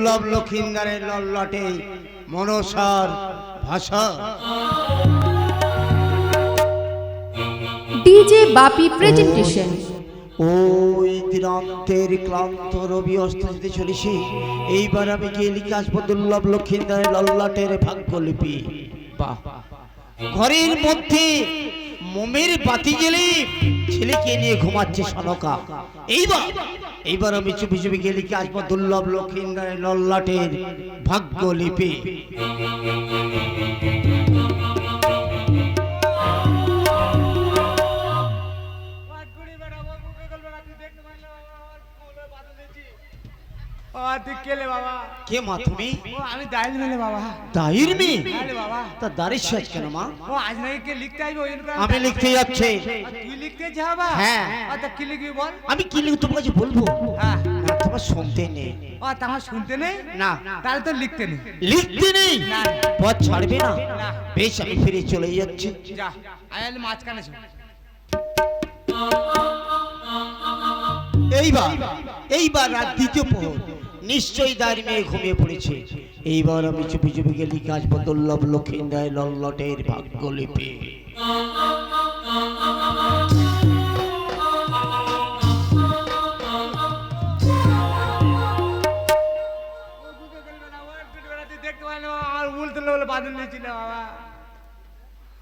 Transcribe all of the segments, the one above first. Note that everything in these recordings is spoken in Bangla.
দুর্লভ লক্ষিন্দারের লল্লটে মনসার ভাষা। ডিজে বাপি প্রেজেন্টেশন। ওই দিনান্তের ক্লান্ত রবি অস্ত যেতে চলেছে, এইবার আমি গিয়ে লিখে আসবো দুর্লভ লক্ষিন্দারের লল্লটের ভাগ্যলিপি। বাহ, ঘরের মধ্যে মোমের বাতি জ্বেলে ছেলেকে নিয়ে ঘুমাচ্ছে সনকা। এইবার আমি চুপি চুপি গিয়ে লিখে আসবো দুর্লভ লক্ষিন্দারের লল্লটের ভাগ্যলিপি। কে মা তুমি? আমি দাইল মেলে বাবা। দাইর মেয়ে? বাবা তা দাঁড়িয়ে শেষ কেন মা? ও আজ নাকি কে লিখতে আইবো? আমি লিখতে যাচ্ছি। তুই লিখতে যাবা? হ্যাঁ। তা কি লিখবি বল? আমি কি লিখে তোমার কাছে বলবো? হ্যাঁ। না, তোমার শুনতে নেই। ও তোমার শুনতে নেই? না। তাহলে তো লিখতে নেই। লিখতে নেই? না। পথ ছাড়বে না? না। বেশ, আমি ফিরে চলে যাচ্ছি। যা, আয়াল মাঝখানে শোন। এইবার রাত দ্বিতীয় প্রহর, নিশ্চয়ই দাঁড়ি মেয়ে ঘুমিয়ে পড়েছে। এইবার আমি চুপি চুপি গিয়ে লিখে আসবো দুর্লভ লক্ষিন্দারের লল্লটের ভাগ্যলিপি।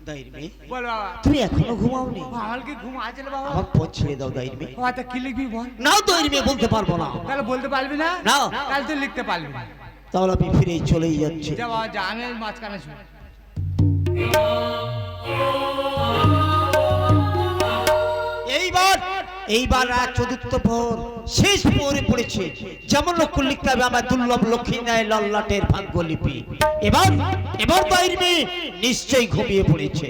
দাঁড়ি মেয়ে, বল বাবা। তুমি এখনো ঘুমাওনি? আমার কি ঘুম আছে রে বাবা? আমার পথ ছেড়ে দাও দাঁড়ি মেয়ে। ও তা কি লিখবি বল? নাও দাঁড়ি মেয়ে, বলতে পারবো না। তাহলে বলতে পারবি না? না। তাহলে তুই লিখতে পারবি না। তাহলে আমি ফিরে চলেই যাচ্ছি। যা বাবা যা, আমি মাঝখানে শোন। এইবার রাত চতুর্থ প্রহর, শেষ প্রহরে পড়েছে। যেমন লক্ষ্য লিখতে হবে আমার দুর্লভ লক্ষিন্দারের লল্লটের ভাগ্যলিপি। এবার দাঁড়ি মেয়ে নিশ্চয়ই ঘুমিয়ে পড়েছে।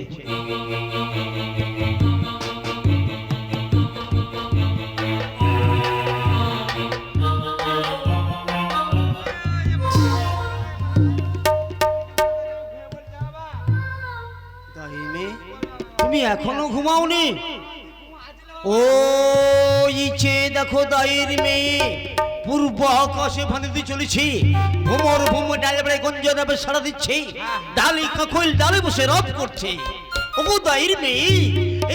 তুমি এখনো ঘুমাওনি? ও ইচ্ছে দেখো দায়ের মেয়ে, পূর্ব আকাশে ভানিতে চলেছি। ভ্রমর ভ্রম ডালে বেড়ে গঞ্জ দেবে সারা দিচ্ছে, ডালি কাকল ডালে বসে রব করছে। ও দায়ের মেয়ে,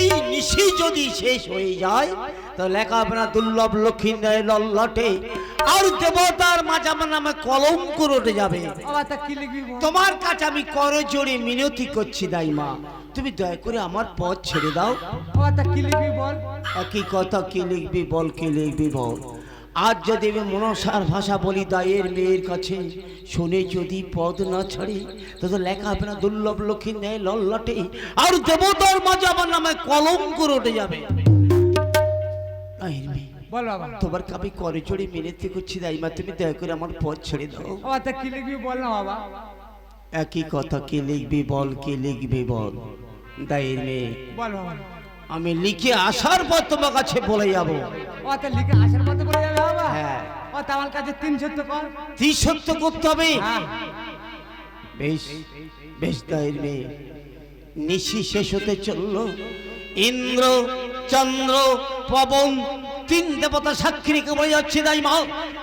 এই নিশি যদি শেষ হয়ে যায় তাহলে লেখা হবে না দুর্লভ লক্ষিন্দারের লল্লটে, আর দেবতার মাঝে আমার নামে কলঙ্ক রটে যাবে। বাবা তা কি লিখবি বল? তোমার কাছে আমি করজোড়ে মিনতি করছি দাইমা, তুমি দয়া করে আমার পথ ছেড়ে দাও। বাবা তা কি লিখবি বল? একই কথা, কি লিখবি বল, কি লিখবি বল। আজ যদি আমি মনসার ভাষা বলি দায়ের মেয়ের কাছে, শুনে যদি পদ না ছাড়ি তাহলে লেখা হবে না দুর্লভ লক্ষিন্দারের লল্লটে, আর দেবতার মাঝে আমার নামে কলঙ্ক রটে যাবে। দায়ের মেয়ে, বল বাবা। তোমার কাছে করজোড়ে মিনতি করছি দাইমা, তুমি দয়া করে আমার পথ ছেড়ে দাও। বাবা তা কি লিখবি বল না বাবা? একই কথা, কি লিখবি বল, কি লিখবি বল। দায়ের মেয়ে, বল বাবা। আমি লিখে আসার পর তোমার কাছে বলে যাবো। ও তা লিখে আসার পথে বলে যাবে বাবা? হ্যাঁ। ও তা আমার কাছে 3 সত্য কর। 30 সত্য করতে হবে। হ্যাঁ। বেশ বেশ দায়ের মেয়ে, নিশি শেষ হতে চললো। ইন্দ্র, চন্দ্র, পবন, 3 দেবতা সাক্ষী রেখে বলে যাচ্ছে দাইমা,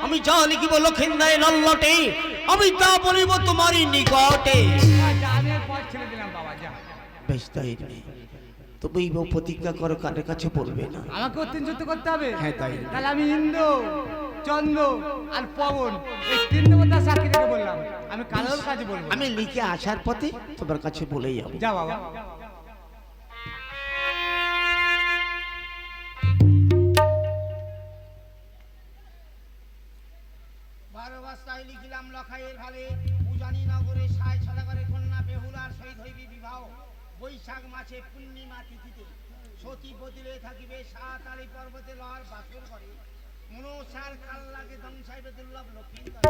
আমি যা লিখিব লক্ষিন্দারের লল্লটে, আমি তা বলিব তোমারই নিকটে। যা, আমি পথ ছেড়ে দিলাম বাবা, যা। বেশ দায়ের মেয়ে, তবে এই প্রতিজ্ঞা করো কানের কাছে বলবে না। আমাকেও 3 সত্য করতে হবে? হ্যাঁ তাই। তাহলে আমি ইন্দ্র, চন্দ্র আর পবন এই 3 দেবতা সাক্ষী রেখে বললাম, আমি কারোর কাছে বলবো। আমি লিখে আসার পথে তোমার কাছে বলে যাবো। যা বাবা। লিখিলাম লখাইয়ের ভালে, উজানি নগরে ৬০ সদাগরের কন্যা বেহুলার সহিত হইবি বিবাহ। বৈশাখ মাসে পূর্ণিমা তিথিতে সতী বদিলে থাকিবে ৭ আলি পর্বতে লহর বাসর করে। মনসার কাল্লাকে ধ্বংসাইবে দুর্লভ লক্ষিন্দার।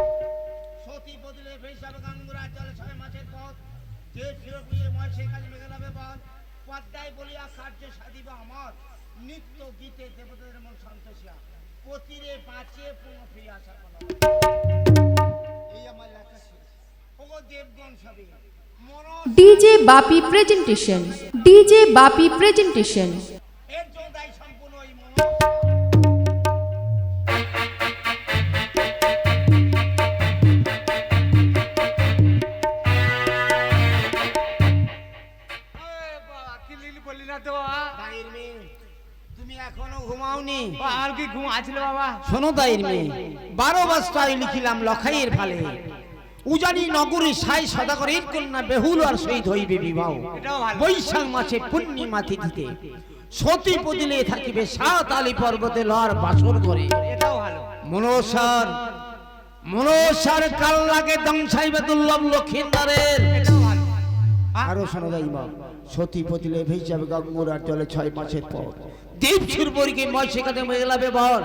সতী বদিলে ভেসাবে গাঙ্গুরা জলে ৬ মাসের পথ। যে ফিরপিয়ে ময় সে কাজ মেঘালাবে পথ। পদ্মায় বলিয়া কার্য সাধিব আমার, নিত্য গীতে দেবতাদের মন সন্তোষিয়া। পতিরে বাঁচিয়ে পুনঃ ফিরে আসা কোনো এই আমার লেখা ছিল। ওগো দেবগণ সবে ডিজে বাপি প্রেজেন্টেশন। ডিজে বাপি প্রেজেন্টেশন। এর যোগাই সম্পূর্ণ এই মন আছিল বাবা শোনো দায়ের মেয়ে 12 বস্তায় লিখিলাম লখাইয়ের ফালে উজানি নগরী সাই সদাগরের কন্যা বেহুল আর শহীদ হইবে বিবাহ এটাও ভালো। বৈশাখ মাসে পূর্ণিমা তিথিতে সতী বদিলে থাকিবে সাত আলী পর্বতে লর বাসর করে এটাও ভালো মনসার কাল লাগে দংসাইবে দুর্লভ লক্ষিন্দারের এটাও ভালো আরো শোনো দাইমা সতী পতিলে ভেসে যাবে গঙ্গোর জলে 6 মাসের পর দেব সুরবর্গে ময় সেখানে মেঘলাবে বর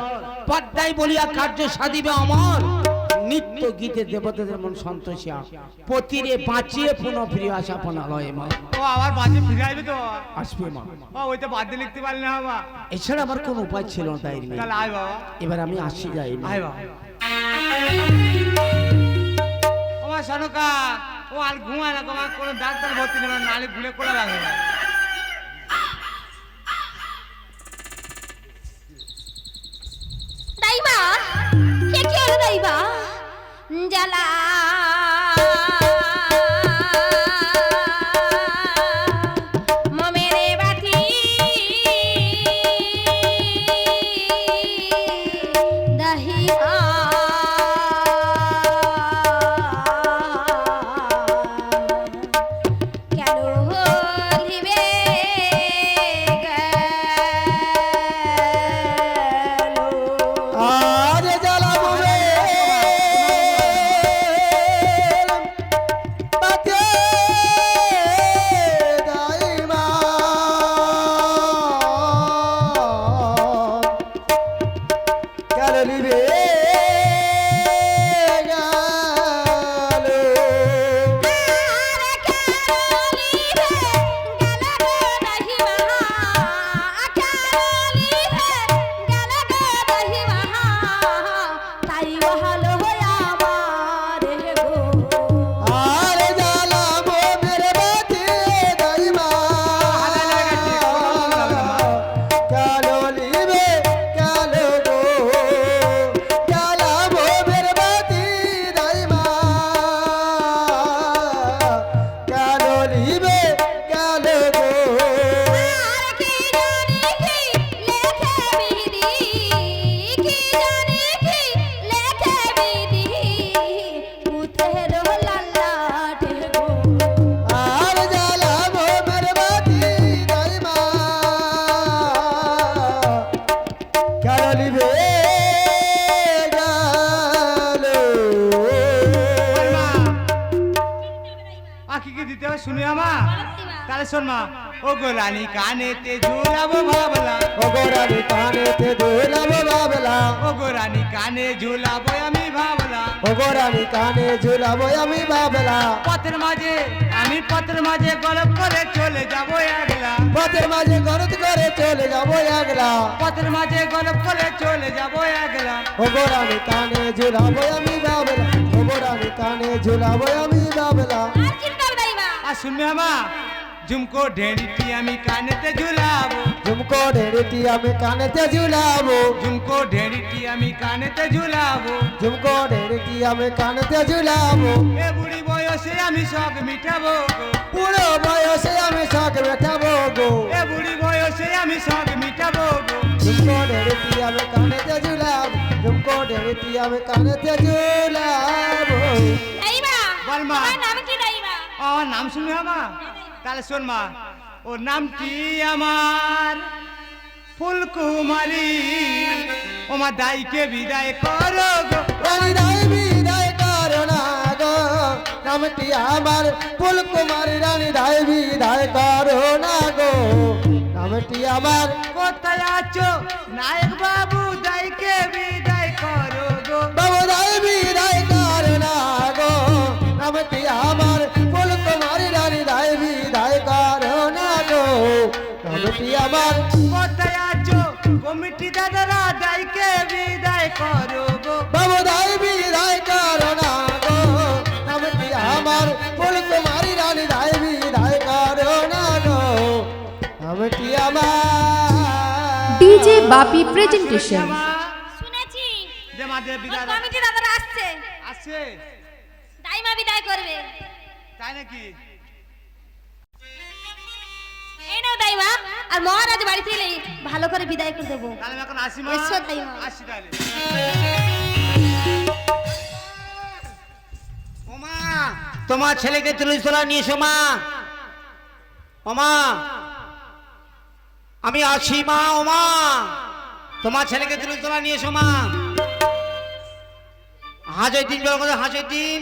পদ্মায় বলিয়া কার্য সাধিবে অমর নিত্য গীতে দেবতাদের মন সন্তোষিয়া পতিরে বাঁচিয়ে পুনঃ ফিরে আসা পনালয়ে মা ও আবার বাজে ফিরে আসবে তো বাবা আসবে মা ও ওই তো বাদে লিখতে পারলি না বাবা এছাড়া আমার কোনো উপায় ছিল না তাই তাহলে আয় বাবা এবার আমি আসি যাই আয় বাবা ও মা সনকা ও আর ঘুমায় না তোমার কোনো ডাক্তার ভর্তি নেই নালে ঘুরে করে লাগবে না দাইবা কে কি হলো দাইবা জ্বালা মমেরে বাতি দাহিয়া কেন হলিবে আজ জ্বালাবো রে পাতে দাইমা কারলিবে আরে জ্বালাবো মেরে বাতে দাইমা কারলিবে কালো গো জ্বালাবো মেরে বাতে দাইমা কারলিবে কালো গো আর জ্বালাবো মেরে বাতি দাইমা কারলিবে গালো আখি কি দিতে হবে শুনি আমা তাহলে শোন মা ও গো রানী কানেতে ঝুলাবো ভাবলা ওগরানি কানেতে ঝুলাবো বাবলা ও গো রানী কানে ঝুলাবো আমি ভাবলা ওগরানি কানে ঝুলাবো আমি বাবলা পথের মাঝে আমি পথের মাঝে গল্প করে চলে যাবো একলা পথের মাঝে গরত করে চলে যাবো একলা পথের মাঝে গল্প করে চলে যাবো একলা ওগরানি কানে ঝুলাবো আমি বাবলা ওগরানি কানে ঝুলাবো আমি বাবলা আর শুনবে আমা ঝুমকো ঢেড়িটি আমি কানেতে ঝুলাবো ঝুমকো ঢেড়িটি আমি কানেতে ঝুলাবো ঝুমকো ঢেড়িটি আমি কানেতে ঝুলাবো ঝুমকো ঢেড়িটি আমি কানেতে ঝুলাবো এ বুড়ি বয়সে আমি শখ মিটাবো গো পুরো বয়সে আমি শখ মেটাবো গো এ বুড়ি বয়সে আমি শখ মিটাবো গো ঝুমকো ঢেড়িটি আমি কানেতে ঝুলাবো ঝুমকো ঢেড়িটি আমি কানেতে ঝুলাবো বল মা আমার নাম শুনবে আমা তাহলে শোন মা ওর নামটি আমার ফুলকুমারী ও মা দাইকে বিদায় করো গো রানী রাই বিদায় করো না গো নামটি আমার ফুলকুমারী রানী রাই বিদায় করো না গো নামটি আমার কোথায় আছো নায়ক বাবু দাইকে বিদায় করো গো বাবু রাই বিদায় করো না গো নামটি আমার ফুলকুমারী রানী রাই বিদায় করো না গো নামটি আমার কোথায় আছো কমিটি দাদারা দাইকে বিদায় করো গো বাবু রাই বিদায় করো না গো নামটি আমার ফুলকুমারী রানী রাই বিদায় করো না গো নামটি আমার ডিজে বাপি প্রেজেন্টেশন শুনেছি দে মা দে বিদায় কমিটি দাদারা আসছে আসছে দাইমা বিদায় করবে তাই নাকি এই নাও দাইমা, আর মহারাজ বাড়িতে এলে ভালো করে বিদায় করে দেবো। তাহলে আমি এখন আসি মা। এসো দাইমা। আসি তাহলে। ওমা তোমার ছেলেকে তুলসী তলা নিয়ে এসো মা। ওমা আমি আছি মা। ওমা তোমার ছেলেকে তুলসী তলা নিয়ে এসো মা। হাজার দিন জল করে হাজার দিন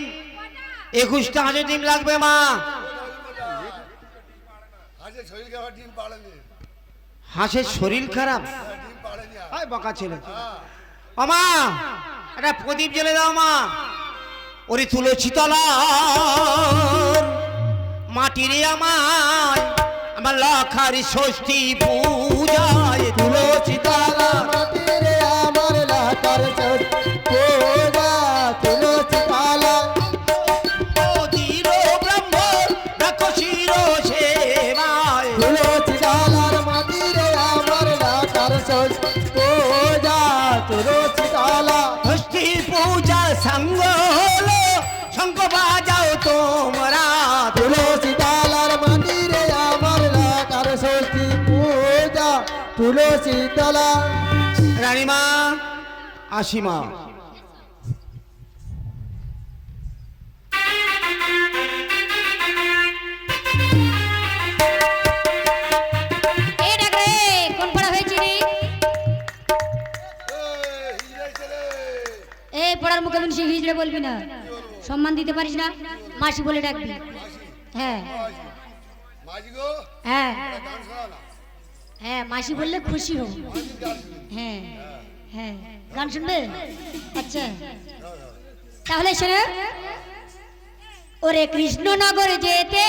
21টা হাজার দিন লাগবে মা। হাঁসের শরীর খাবার ডিম পাড়েনি। হাঁসের শরীর খারাপ? ডিম পাড়েনি আর। আয় বকা ছেলে। হ্যাঁ। আমা একটা প্রদীপ জ্বেলে দাও মা। ওরে তুলসী তলা মাটিরে আমায় আমার লখার ষষ্ঠী পূজায় তুলসী তলা মাটিরে আমার লাকার চোখ পূজা তুলসী তলা অধীর ব্রহ্ম দেখো শির সেবায় তুলসী তলার মাটিরে আমার লাকার চোখ পূজা তুলসী তলা ষষ্ঠী পূজা সঙ্গ হলো শঙ্খ বাজাও তোমরা তুলসী তলার মাটিরে আমার লাকার ষষ্ঠী পূজা তুলসী তলা। রানীমা আসিমা এই ডাক রে, কোন পড়া হয়েছে রে? হিজড়ে ছেলে। এই পড়ার মুখে মিনসি হিজড়ে বলবি না, সম্মান দিতে পারিস না, মাসি বলে ডাকবি। মাসি, হ্যাঁ মাসি। মাসি গো, হ্যাঁ একটা গান শোনাও না। হ্যাঁ, মাসি বললে খুশি হব। মাসির গান শুনি। হ্যাঁ হ্যাঁ, গান শুনবে? আচ্ছা তাহলে শোনো। ওরে কৃষ্ণনগর যেতে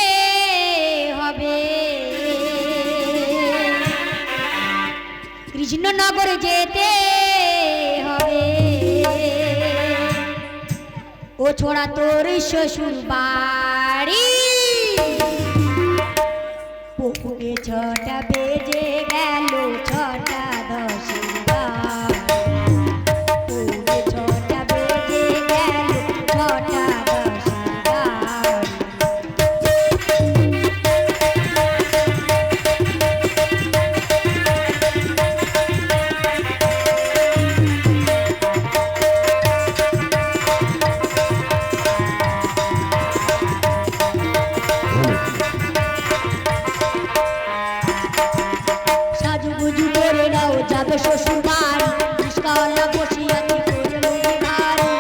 হবে, কৃষ্ণনগর যেতে হবে, ও ছোড়া তোর শ্বশুর বাড়ি। পুকুরে 6টা বেজে গেল, 6টা 10 পুকুরে 6টা বেজে গেল, 6টা 10 সাজুগুজু করে নাও, যাবে শ্বশুর বাড়ি, রিস্কাওয়ালা বসিয়াছি করে মুড়ি ভাড়ি।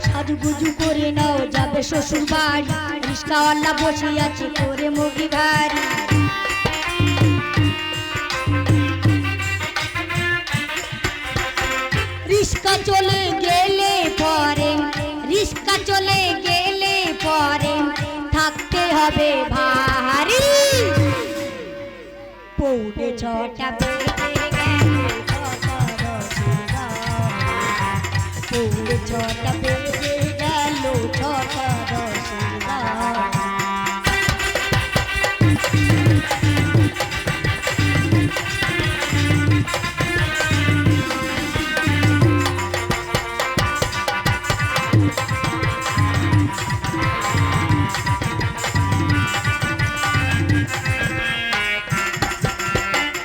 সাজুগুজু করে নাও, যাবে শ্বশুর বাড়ি, রিস্কাওয়ালা বসিয়াছি করে মুড়ি ভাড়ি। রিস্কা চলে গেলে পরে, রিস্কা চলে গেলে পরে থাকতে হবে ভারী। পৌনে 6টা বেজে গেল, 6টা 10 পৌনে 6টা বেজে গেল, 6টা 10।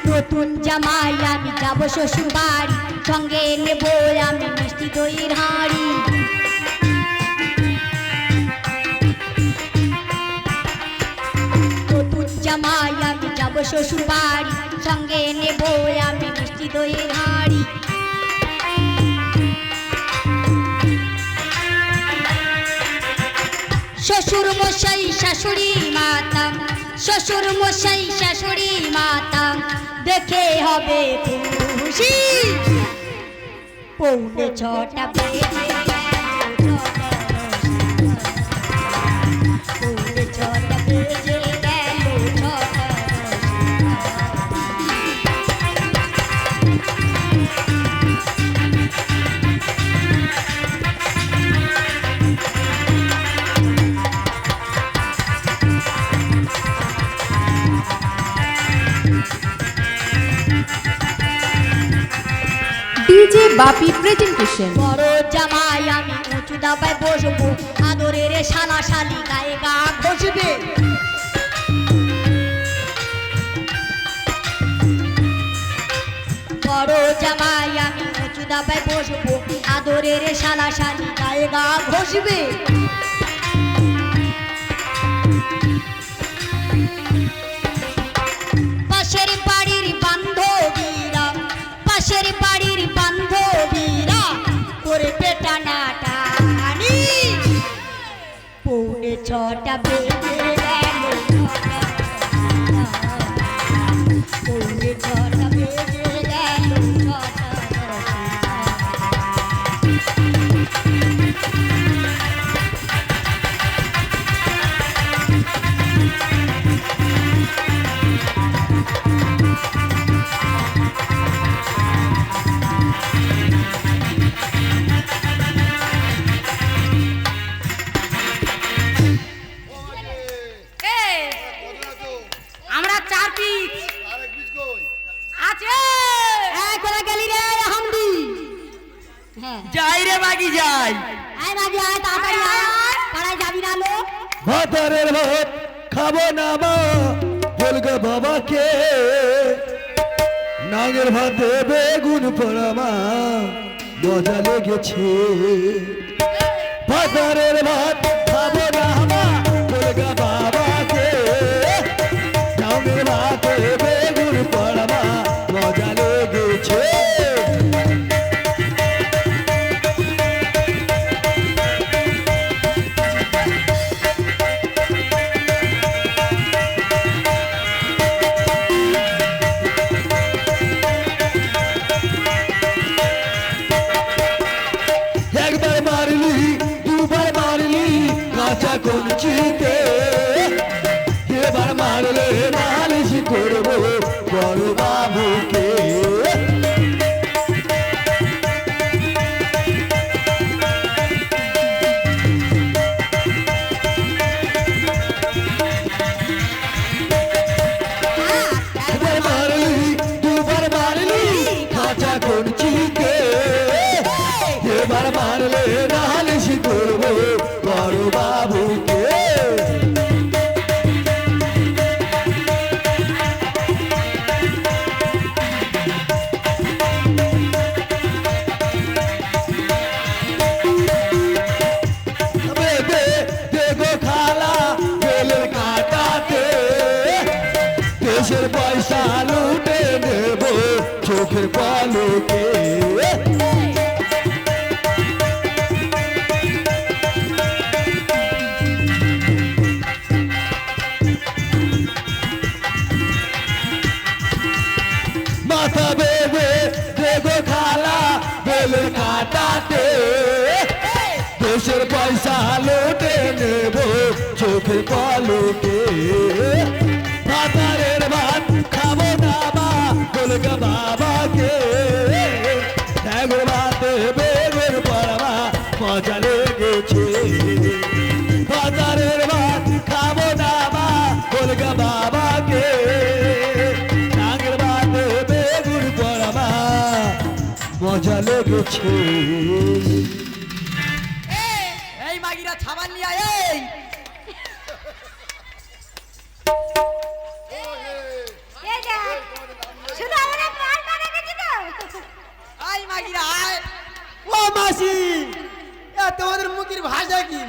নতুন জামাই আমি যাব শ্বশুর বাড়ি, সঙ্গে নেব আমি মিষ্টি দইয়ের হাঁড়ি। নতুন জামাই আমি যাব শ্বশুর বাড়ি, সঙ্গে নেব আমি মিষ্টি দইয়ের হাঁড়ি। শ্বশুর মশাই শাশুড়ি মাতা, শ্বশুর মশাই শাশুড়ি মাতা দেখে হবে খুশি। পৌনে 6টা বেজে গেল, 6টা 10 পৌনে 6টা বেজে গেল, 6টা 10 ডিজে বাপি প্রেজেন্টেশন। বড় জামাই আমি উঁচু দাবায় বসবো, আদরের শালা শালি গায়ে গা ঘষবে। বড় জামাই আমি উঁচু দাবায় বসবো, আদরের শালা শালি গায়ে গা ঘষবে। পাশের বাড়ির বান্ধবীরা, পাশের বাড়ির বান্ধবীরা করে পেটা নাটানি, পৌনে 6টা বেজে গেল, পৌনে 6টা বেজে গেল, 4 পিস আরেক পিস কই আছে। এই কোলা গেলি রে হামদি? হ্যাঁ যাই রে মাগি যাই। আয় মাগি আয়, তাড়াতাড়ি আয়, পাড়ায় যাবি না লো? ভাতারের ভাত খাবো না মা, বলগা বাবাকে নাগের ভাতে বেগুন পোড়া মা, মজা লেগেছে। ভাতারের ভাত খাবো না মা, বলগা বাবাকে নাগের ভাতে বেগুন পোড়া মা, মজা লেগেছে। একবার মারলি দুবার মারলি কাঁচা কঞ্চিতে, এবার মারলে নালিশ করবো বড় বাবুকে। একবার মারলি দুবার মারলি কাঁচা কঞ্চিতে, এবার মারলে নালিশ করবো বড় বাবুকে। দেখো খালা বেলের কাটাতে, দেশের পয়সা লুটে নেব চোখের পলকে। মাথা বেঁধে দেখো খালা বেলের কাটাতে, দেশের পয়সা লুটে নেব চোখের পলকে। ভাতারের ভাত খাবো না মা, বলগা বাবাকে নাগের ভাতে বেগুন পোড়া মা, মজা লেগেছে। ভাতারের ভাত খাবো না মা, বলগা বাবাকে নাগের ভাতে বেগুন পোড়া মা, মজা লেগেছে। এই মাগিরা ছাবান নিয়ে আয়। এই এই যে শুধু আমরা মার কাটা গেছি তো। আই মাগিরা আয়। ও মাসি, তোমাদের মুখের ভাষা কি?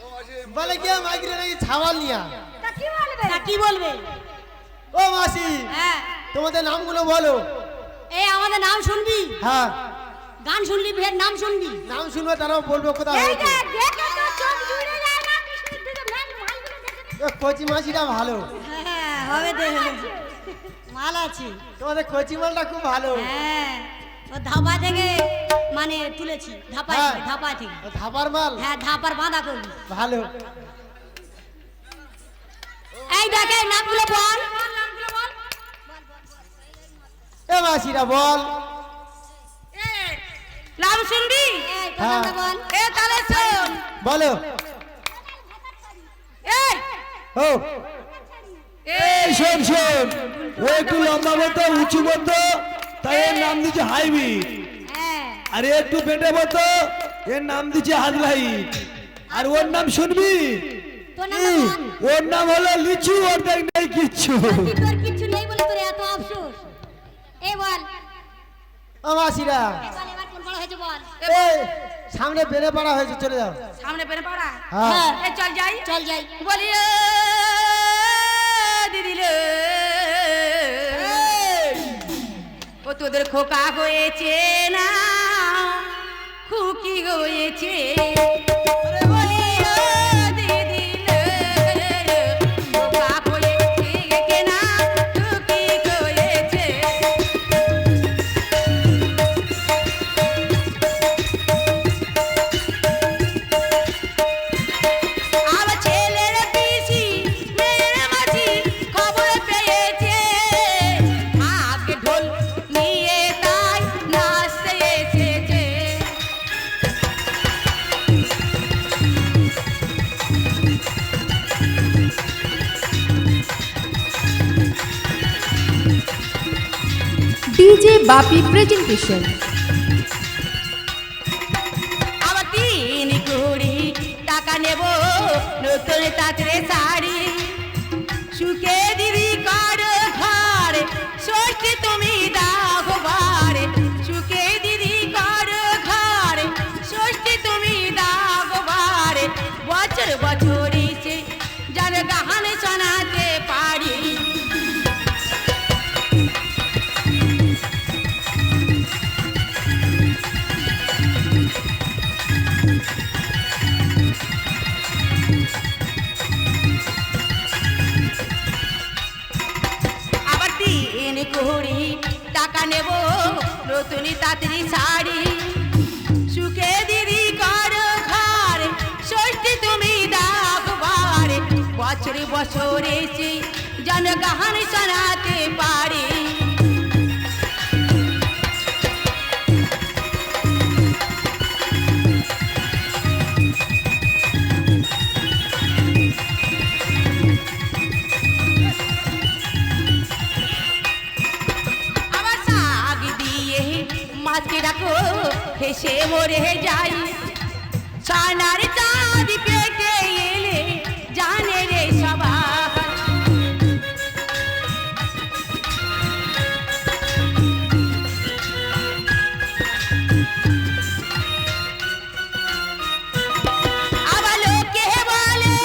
ও মাসি বলে কি মাগিরে নাকি ছাওয়াল নিয়া? তা কি বলবে? তা কি বলবে? ও মাসি, হ্যাঁ তোমাদের নামগুলো বলো। এই আমাদের নাম শুনবি, হ্যাঁ গান শুনবি, ফের নাম শুনবি। নাম শুনবো তারাও বলবো কোথাও এই হয়েছে। দেখ, দেখে তো চোখ জুড়ে যায় না, কৃষ্ণের দিকে ভালগুলো দেখে। কচি মাসিটা ভালো, হ্যাঁ হবে দে, মাল আছে। তোমাদের কচি মালটা খুব ভালো। হ্যাঁ ও ধাপা থেকে মানে তুলেছি, ধাপা হ্যাঁ। থেকে, ধাপা থেকে। ধাপার মাল হ্যাঁ ধাপার বাঁধা করবি। ভালো। এই দেখে নামগুলো বল। এ মাসিরা বল। নাম শুনবি? হ্যাঁ। বল। এ তাহলে শোন। বলো। এই ও এই শোন শোন, ও একটু লম্বা মতো উঁচু মতো, তাই এর নাম দিচ্ছে হাইব্রিড। হ্যাঁ আরে একটু বেটে বলতো, এর নাম দিচ্ছে হাতলাই, আর ওর নাম শুনবি? তোর নাম কি? ওর নাম হলো লিচু, ওর দেখ নেই কিচ্ছু। তোর কিছু নেই বলে তোর এত আফসোস। এই বল, আমাসিরা এবার কোন বড় হয়েছে বল। এই সামনে বেড়ে পড়া হয়েছে, চলে যাও। সামনে পেরে পড়া হ্যাঁ এই চল যাই চল যাই। বলি ও দিদি রে, ও তোদের খোকা হয়েছে না খুকি হয়েছে? বলি ও দিদি রে, খোকা হয়েছে না খুকি হয়েছে? আমার ছেলের পিসি মেয়ের মাঝি খবর পেয়েছে, আগে ঢোল নিয়ে তাই নাচতে এসেছে। DJ Bapi presentation. আবার 3 কোটি টাকা নেব নতুন তাঁতের শাড়ি, সুখে দিদি কর ঘর ষষ্ঠী তুমি দাও ঘর, সুখে দিদি কর ঘর ষষ্ঠী তুমি দাও ঘর। বছর বছর এসে যেন গান শোনাতে পারি। আবার 3 কোটি টাকা নেব নতুন তাঁতের শাড়ি, সুখে দিদি কর ঘর ষষ্ঠী তুমি দাও ঘর। বছর বছর এসে যেন গান শোনাতে পারি। আবার শাক দিয়ে মাছকে রাখো হেসে মরে যাই, সোনার চাঁদ পেটে এলে জানে রে সবাই। আবার লোকে বলে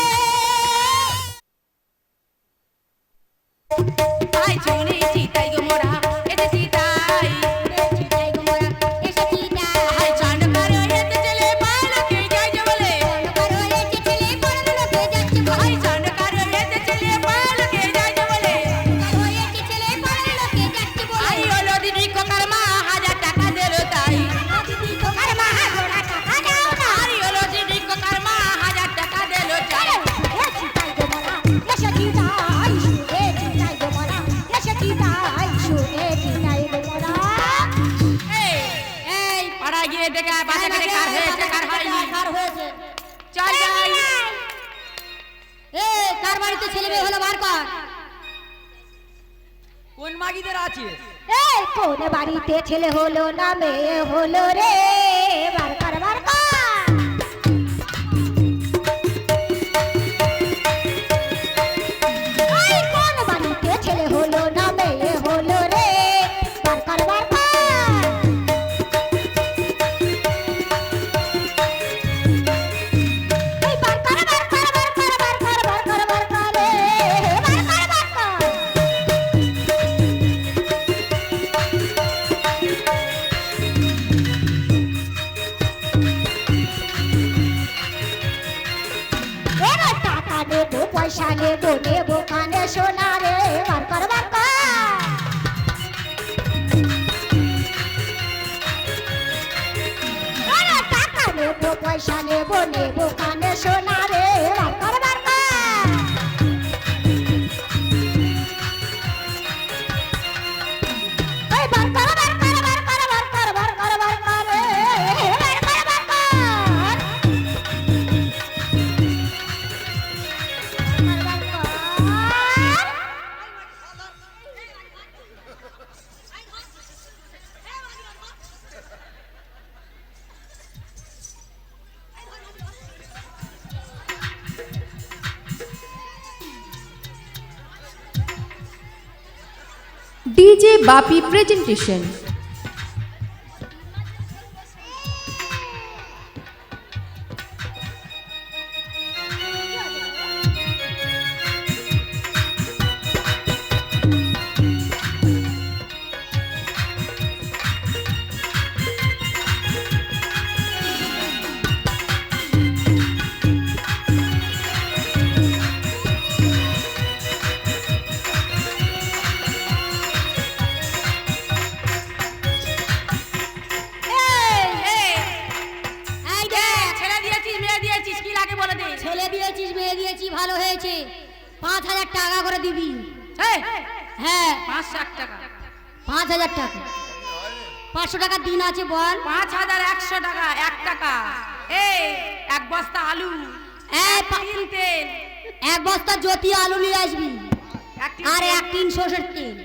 তাই শুনেছি তাই গো মোরা এসেছি তাই, চিতাই গো মোরা এসেছি তাই। হাই চাঁদ কারো এতে চলে পালকে যাই যে বলে, কারো এসে ছেলে পড়ানো লোকে যাচ্ছে বলে। হাই চাঁদ কারো এতে চলে পালকে যাই যে বলে। কারো এসে ছেলে পড়ানো লোকে যাচ্ছে বলে। আই হলো দিদি কোকার মা 1000 টাকা দিল তাই, দিদি তোমার মা হাজার টাকা দাও না। আই হলো দিদি কোকার মা 1000 টাকা দিল তাই। চিতাই গো মোরা এসেছি তাই, শুনে চিতাই গো মোরা এসেছি তাই, শুনে চিতাই গো মোরা। এই এই পাড়া গিয়ে দেখে বাজে করে কার হয়েছে কার হয়নি, কার হয়েছে? চল যাই। এ কার বাড়িতে ছেলে মেয়ে হলো বার কর। কোন মাগিদের আছে? এই কোন বাড়িতে ছেলে হলো না মেয়ে হলো রে, বার কর বার কর। এই কোন বাড়িতে ছেলে হলো না মেয়ে হলো রে, বার কর বার কর। এই বার কর বার কর বার কর বার কর বার কর বার কর রে, বার কর বার কর। এবার টাকা নেবো পয়সা নেবো নেবো কানে সোনা রে, বার কর বার কর। এবার টাকা নেবো পয়সা নেবো নেবো কানে সোনা রে, বার কর বার কর। এই বার কর বার কর বার কর বার কর বার কর বার কর রে, বার কর বার কর। ডিজে বাপি প্রেজেন্টেশন। এই দেখ, ছেলে দিয়েছিস মেয়ে দিয়েছিস কি লাগে বলে দে। ছেলে দিয়েছিস মেয়ে দিয়েছি ভালো হয়েছে, 5,000 টাকা করে দিবি। এই, হ্যাঁ 500 টাকা 5,000 টাকা, 500 টাকা দিন আছে বল। 5100 টাকা 1 টাকা। এই এক বস্তা আলু, এই তিন তেল, এক বস্তা জ্যোতি আলু নিয়ে আসবি, এক টিন আর তেল। 1 টিন সরষের তেল।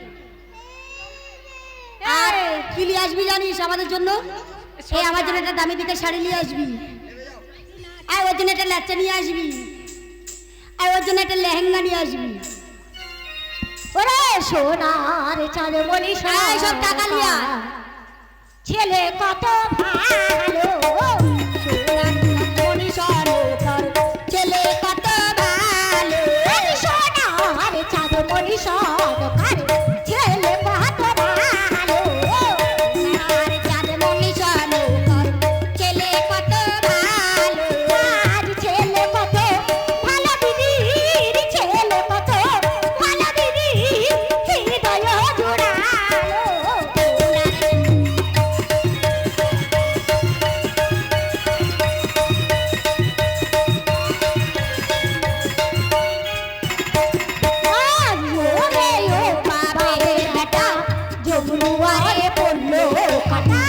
আর কি নিয়ে আসবি জানিস আমাদের জন্য? এই আমার জন্য একটা দামি দিকে শাড়ি নিয়ে আসবি, আর ওর জন্য একটা ল্যাচা নিয়ে আসবি, আর ওর জন্য একটা লেহেঙ্গা নিয়ে আসবি। ওরে সোনার চাঁদ বলি সব টাকা লিয়া, ছেলে কত ভালো, সোনার মনি সরকার ছেলে কত ভালো, সোনার চাঁদ মনি সরকার ছেলে কত ভালো, সোনার চাঁদ মনি সরকার ছেলে কত ভালো, আজ ছেলে কত ভালো দিদির, ছেলে কত ভালো দিদির, হৃদয় জোড়ালো, বাপের বেটা জমে দোয়ারে পড়লো কাটা।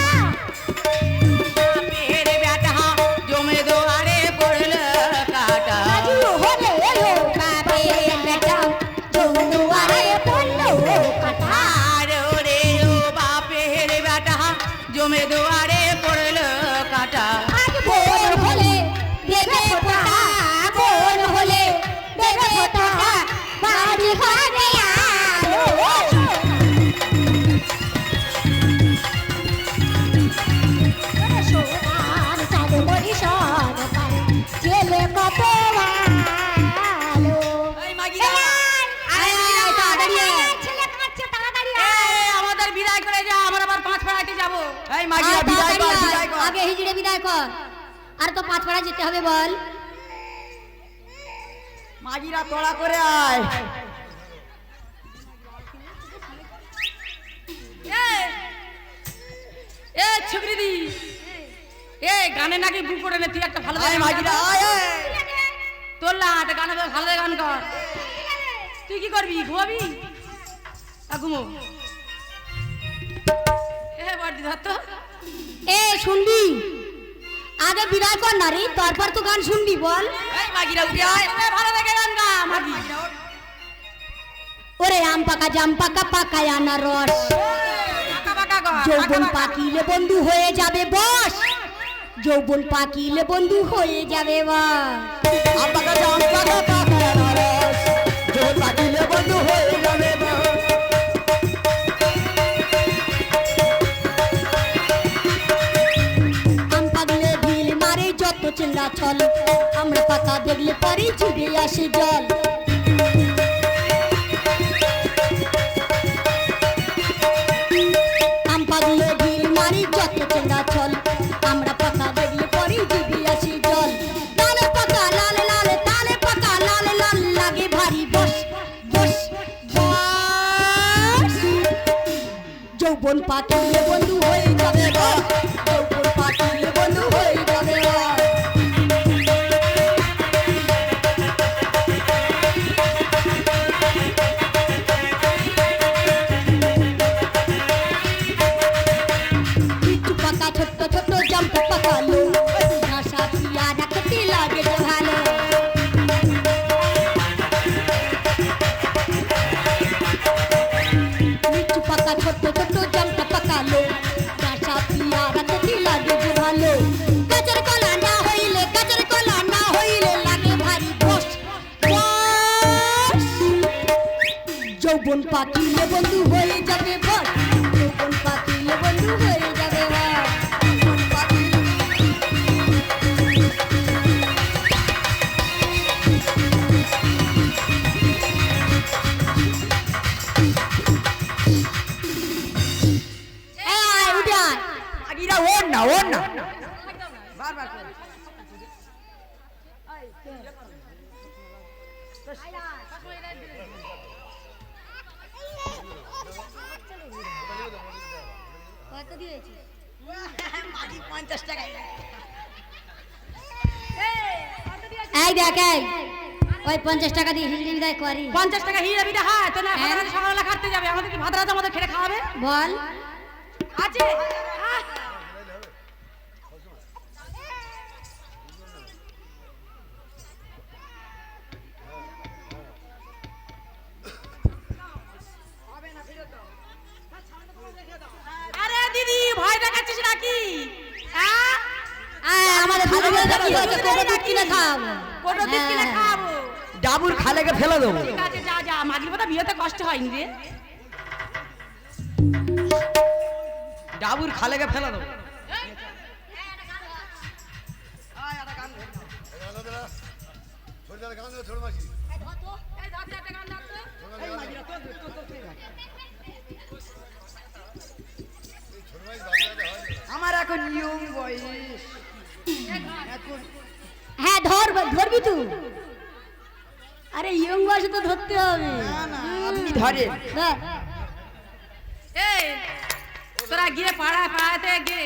আর ওরে ও বাপের বেটা জমে দোয়ারে পড়লো কাটা। ছেলে কত ভালো, এই মাগিরা, আয় আয় তাড়াতাড়ি আয়। এই, আমাদের বিদায় করে যা, আমরা আবার 5 পাড়াতে যাব। এই মাগিরা বিদায় কর, বিদায় কর। আগে হিজড়ে বিদায় কর, আর তো 5 পাড়া যেতে হবে বল। মাগিরা তোড়া করে আয়। এ ছুকরি দি, এ গানে নাকি বুক করে নে, তুই একটা ভালো আয় মাগিরা আয় আয়। তোর লাট গানে তো ভালো গান কর। তুই কি করবি, ঘুমাবি? ঘুমো। এ বড়দি ধর তো। এ শুনবি, আগে বিদায় কর না রে, তারপর তো গান শুনবি বল। এই মাগিরা উঠে আয়, এ ভালো দেখে গান গা মাগি। ওরে আম পাকা জাম পাকা পাকায় আনারস, পাকা পাকা কর, যৌবন পাকা পাকা। পাকিলে বন্ধু হয়ে যাবে বস, যৌবন পাকিলে বন্ধু হয়ে যাবে বস। আম্পাকা জাম্পাকা পাকা নারস যখন পাকিলে বন্ধু হয়ে যাবে বস। আম পাগলে ঢিল মারে যত চিল্লা ছল, আমরা পাকা দেখলে পরে চুবে আসে জল। আম পাগলে ঢিল মারে যত চিল্লা ছল, আমরা পাকা দেখলে পরে চুবে আসে জল। তালে পাকা লাল লাল, তালে পাকা লাল লাল লাগে ভারী বস বস বস, যৌবন পাকিলে বন্ধু হয়ে যাবে বস, যৌবন পাকিলে বন্ধু হয়ে যাবে বস। একটু পাকা ছোট্ট ছোট্ট জাম্প পাকালো, ঘাসা পিয়ারা খেতে লাগে যে ভালো। একটু পাকা ছোট্ট ছোট্ট জাম্প পাকালো, ঘাসা পিয়ারা খেতে লাগে যে ভালো। গাছের কলা না হইলে, গাছের কলা না হইলে লাগে ভারী বস বস, যৌবন পাকিলে বন্ধু হয়ে যাবে বস, ইরা ওর না বারবার করে। কত দিয়েছিস? মাটি 50 টাকা। এই দেখ এই ওই 50 টাকা দিয়ে হিন্দি বিদায় করি 50 টাকা হিরে বিটা হয় তো না ভাত সকালে খাটতে যাবে আমাদের কি ভাত রাত আমাদের খেতে খাওয়াবে বল আছে আরে দিদি ভয় দেখাচ্ছিস নাকি হ্যাঁ আমাদের ভালো কি হচ্ছে কোটো দুধ কিনে খাওয়াবো কোটো দিন কিনে খাওয়াবো ডাবুর খালেকে ফেলে দেবো ঠিক আছে যা যা মাগির কথা বিয়েতে কষ্ট হয়নি রে ডাবুর খালেকে ফেলে দেবো গান দাও ছোট মাসি আমার এখন নিয়ম বয়স হ্যাঁ ধরবি তুই আরে ইয়ং বয়সে তো ধরতে হবে আপনি ধরে ধর। এই তোরা গিয়ে পাড়াতে গিয়ে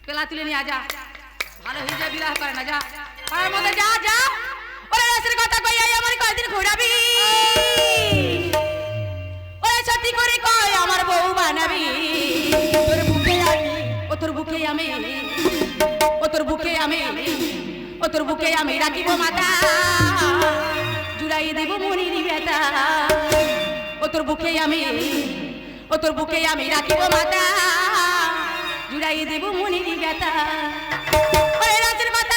পেলা তুলে নিয়ে যা ভালো হয়ে যা বিবাহ করে না যা পাড়ার মধ্যে যা যা ওরে রাসের কথা কই আই আমার কয়দিন ঘোরাবি ওরে সত্যি করে কই আমার বউ বানাবি তোর বুকে আমি ও তোর বুকে আমি ও তোর বুকে আমি ও তোর বুকে আমি রাখিব মাতা জুড়াই দেব মনির বেতা ও তোর বুকে আমি ও তোর বুকে আমি রাখিব মাতা জুড়াই দেব মনির বেতা ওরে রাতের মাতা